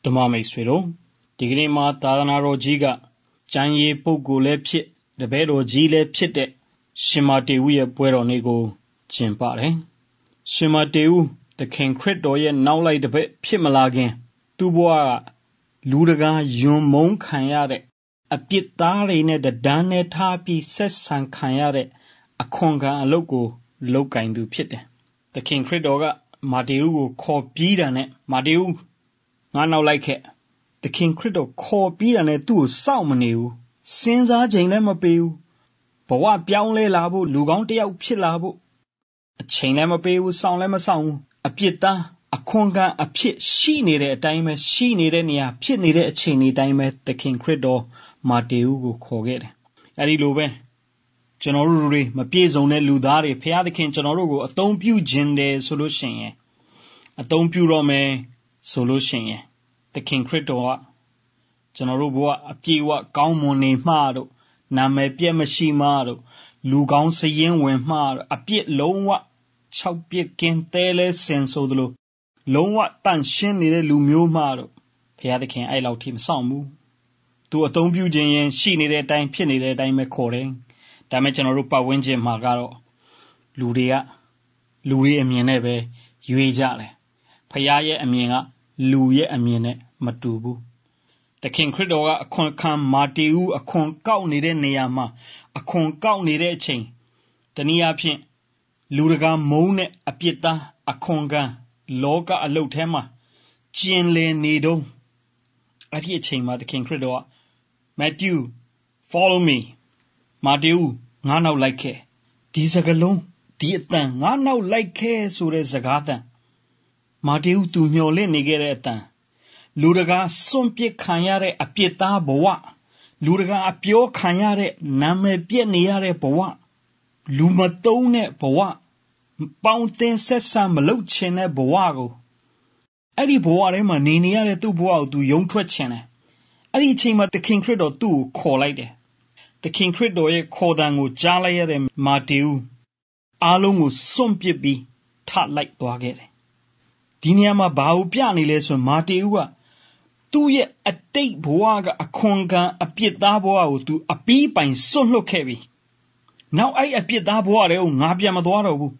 ဓမ္မမိတ်ဆွေတို့ဒီကနေ့မှာသာသနာတော်ကြီးကကျမ်းရေးပုဂ္ဂိုလ်လည်းဖြစ်တပည့်တော်ကြီးလည်းဖြစ်တဲ့ရှင်မတေဦးရဲ့ပွဲတော်နေ့ကိုကျင်းပတယ်။ရှင်မတေဦးသခင်ခရစ်တော်ရဲ့နောက်လိုက်တစ်ပတ်ဖြစ်မလာခင်သူ့ဘဝကလူတကာယွံမုန်းခံရတဲ့အပြစ်သားတွေနဲ့တဒန်းနဲ့ထားပြီးဆက်ဆံခံရတဲ့အခွန်ခံအလုပ်ကိုလုပ်ကင်သူဖြစ်တယ်။သခင်ခရစ်တော်ကမာတေဦးကိုခေါ်ပြီးတာနဲ့မာတေဦးငါနောက်လိုက်ခဲ့သခင်ခရစ်တော်ခေါ်ပြီးတာနဲ့သူ့ကိုစောင့်မနေဘူးစဉ်းစားချိန်လည်းမပေးဘူးဘဝပြောင်းလဲလာဖို့လူကောင်းတစ်ယောက်ဖြစ်လာဖို့အချိန်လည်းမပေးဘူးစောင့်လည်းမစောင့်ဘူးအပြစ်သားအခွန်ခံအဖြစ်ရှိနေတဲ့အတိုင်းပဲရှိနေတဲ့နေရာဖြစ်နေတဲ့အချိန်တွေတိုင်းပဲသခင်ခရစ်တော်မာတေဦးကိုခေါ်ခဲ့တယ်အဲဒီလိုပဲကျွန်တော်တို့တွေမပြည့်စုံတဲ့လူသားတွေဖခင်သခင်ကျွန်တော်တို့ကိုအသုံးပြုခြင်းတယ်ဆိုလို့ရှိရင်အသုံးပြုတော့မယ်ဆိုလို့ရှိရင်သခင်ခရစ်တော်ကကျွန်တော်တို့ဘဝအပြည့်အဝကောင်းမွန်နေမှတို့နာမည်ပြည့်မရှိမှတို့လူကောင်းစည်ရင်ဝင်မှတို့အပြည့်လုံးဝ6ပြည့်ကင်းတဲလဲစင်ဆိုသလိုလုံးဝတန့်ရှင်းနေတဲ့လူမျိုးမှတို့ဖခင်သခင်အဲ့လောက်ထိမဆောင်ဘူးသူအသုံးပြုခြင်းရင်ရှိနေတဲ့အတိုင်းဖြစ်နေတဲ့အတိုင်းပဲခေါ်တယ်ဒါမဲ့ကျွန်တော်တို့ပတ်ဝန်းကျင်မှာကတော့လူတွေအမြင်နဲ့ပဲရွေးကြတယ်ဖခင်ရဲ့အမြင်ကလူရဲ့အမြင်နဲ့မတူဘူးသခင်ခရစ်တော်ကအခွန်ခံမာတေဦးအခွန်ကောက်နေတဲ့နေရာမှာအခွန်ကောက်နေတဲ့အချိန်တနည်းအားဖြင့်လူတကာမုန်းတဲ့အပြစ်သားအခွန်ခံလောကအလုတ်ထဲမှာကျင်လည်နေတော့အဲ့ဒီအချိန်မှာသခင်ခရစ်တော်က Matthew follow me မာတေဦးငါနောက်လိုက်ခဲ့ဒီစကားလုံးဒီအတန်ငါနောက်လိုက်ခဲ့ဆိုတဲ့စကားတန်မာတေဦးသူမျှော်လင့်နေခဲ့တဲ့အတန်လူတကာစွန့်ပစ်ခံရတဲ့အပြစ်သားဘဝလူတကာအပြောခံရတဲ့နာမည်ပြည့်နေရတဲ့ဘဝလူမတုံးတဲ့ဘဝပေါင်းတင်ဆက်ဆံမလုပ်ချင်တဲ့ဘဝကိုအဲ့ဒီဘဝထဲမှာနေရတဲ့သူ့ဘဝကိုသူယုံထွက်ချင်တယ်အဲ့ဒီအချိန်မှာသခင်ခရစ်တော်သူ့ကိုခေါ်လိုက်တယ်သခင်ခရစ်တော်ရဲ့ခေါ်တံကိုကြားလိုက်ရတဲ့မာတေဦးအားလုံးကိုစွန့်ပစ်ပြီးထလိုက်သွားခဲ့တယ်ဒီနေရာမှာဘာကိုပြနေလဲဆိုမာတေဦးကသူ့ရဲ့အတိတ်ဘဝကအခွန်ခံအပြစ်သားဘဝကိုသူအပီးပိုင်စွန့်လွတ်ခဲ့ပြီနောက်အဲ့အပြစ်သားဘဝတွေကိုငါပြန်မသွားတော့ဘူး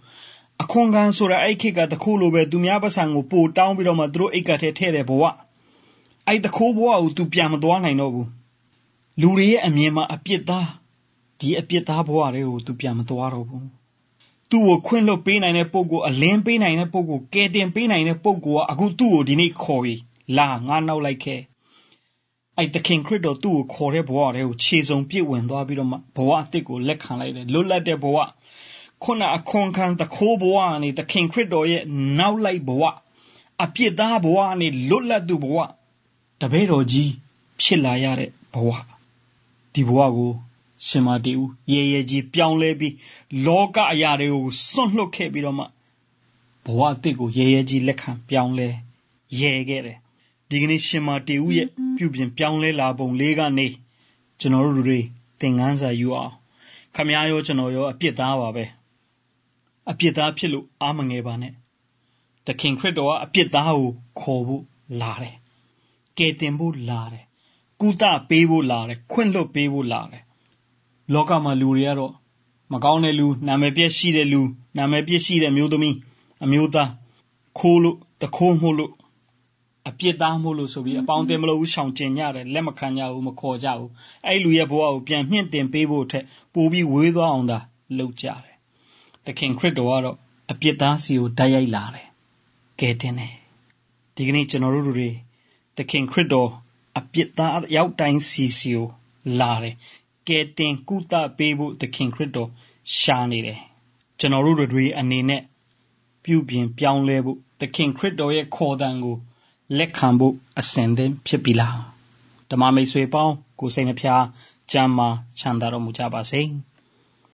အခွန်ခံဆိုတာအဲ့ခေတ်ကတခိုးလိုပဲသူများပတ်စံကိုပို့တောင်းပြီးတော့မှသူတို့အိတ်ကထဲထည့်တဲ့ဘဝအဲ့တခိုးဘဝကိုသူပြန်မသွားနိုင်တော့ဘူးလူတွေရဲ့အမြင်မှာအပြစ်သားဒီအပြစ်သားဘဝတွေကိုသူပြန်မသွားတော့ဘူးသူ့ကိုခွင့်လွှတ်ပေးနိုင်တဲ့ပုဂ္ဂိုလ်အလင်းပေးနိုင်တဲ့ပုဂ္ဂိုလ်ကယ်တင်ပေးနိုင်တဲ့ပုဂ္ဂိုလ်ကအခုသူ့ကိုဒီနေ့ခေါ်ပြီးလာငါနောက်လိုက်ခဲ့အဲ့သခင်ခရစ်တော်သူ့ကိုခေါ်တဲ့ဘဝတွေကိုခြေစုံပြည့်ဝင်သွားပြီးတော့မှဘဝအသစ်ကိုလက်ခံလိုက်တယ်လွတ်လပ်တဲ့ဘဝခုနအခွန်ခံတခိုးဘဝနဲ့သခင်ခရစ်တော်ရဲ့နောက်လိုက်ဘဝအပြစ်သားဘဝနဲ့လွတ်လပ်သူဘဝတပည့်တော်ကြီးဖြစ်လာရတဲ့ဘဝဒီဘဝကိုရှင်မတေဦးရဲကြီးပြောင်းလဲပြီးလောကအရာတွေကိုစွန့်လွတ်ခဲ့ပြီးတော့မှဘဝအသစ်ကိုရဲကြီးလက်ခံပြောင်းလဲရဲခဲ့တယ်ဒီကနေ့ရှင်မတေဦးရဲ့ပြုပြင်ပြောင်းလဲလာပုံလေးကနေကျွန်တော်တို့တွေသင်ခန်းစာယူအောင်ခမည်းရောကျွန်တော်ရောအပြစ်သားပါပဲအပြစ်သားဖြစ်လို့အားမငယ်ပါနဲ့သခင်ခရစ်တော်ကအပြစ်သားကိုခေါ်ဖို့လာတယ်ကယ်တင်ဖို့လာတယ်ကုသပေးဖို့လာတယ်ခွင့်လွှတ်ပေးဖို့လာတယ်လောကမှာလူတွေကတော့မကောင်းတဲ့လူနာမည်ပြည့်ရှိတဲ့လူနာမည်ပြည့်ရှိတဲ့မျိုးသမီးအမျိုးသားခိုးလို့တခိုးမှုလို့အပြစ်သားမှုလို့ဆိုပြီးအပေါင်းအသင်းမလို့ရှောင်ကျင်ကြတယ်လက်မခံကြဘူးမခေါ်ကြဘူးအဲ့လူရဲ့ဘဝကိုပြန်မြင့်တင်ပေးဖို့ထက်ပိုပြီးဝေးသွားအောင်သာလုပ်ကြတယ်သခင်ခရစ်တော်ကတော့အပြစ်သားစီကိုတိုက်ရိုက်လာတယ်ကယ်တင်တယ်ဒီကနေ့ကျွန်တော်တို့တွေသခင်ခရစ်တော်အပြစ်သားရောက်တိုင်းစီကိုလာတယ်ကယ်တင်ကုသပေးဖို့သခင်ခရစ်တော်ရှာနေတယ်ကျွန်တော်တို့တွေအနေနဲ့ပြုပြင်ပြောင်းလဲဖို့သခင်ခရစ်တော်ရဲ့ခေါ်တံကိုလက်ခံဖို့အစဉ်သင့်ဖြစ်ပြီလားဓမ္မမိတ်ဆွေပေါင်းကိုစိတ်နှဖျားကျမ်းမာချမ်းသာတော်မူကြပါစေ။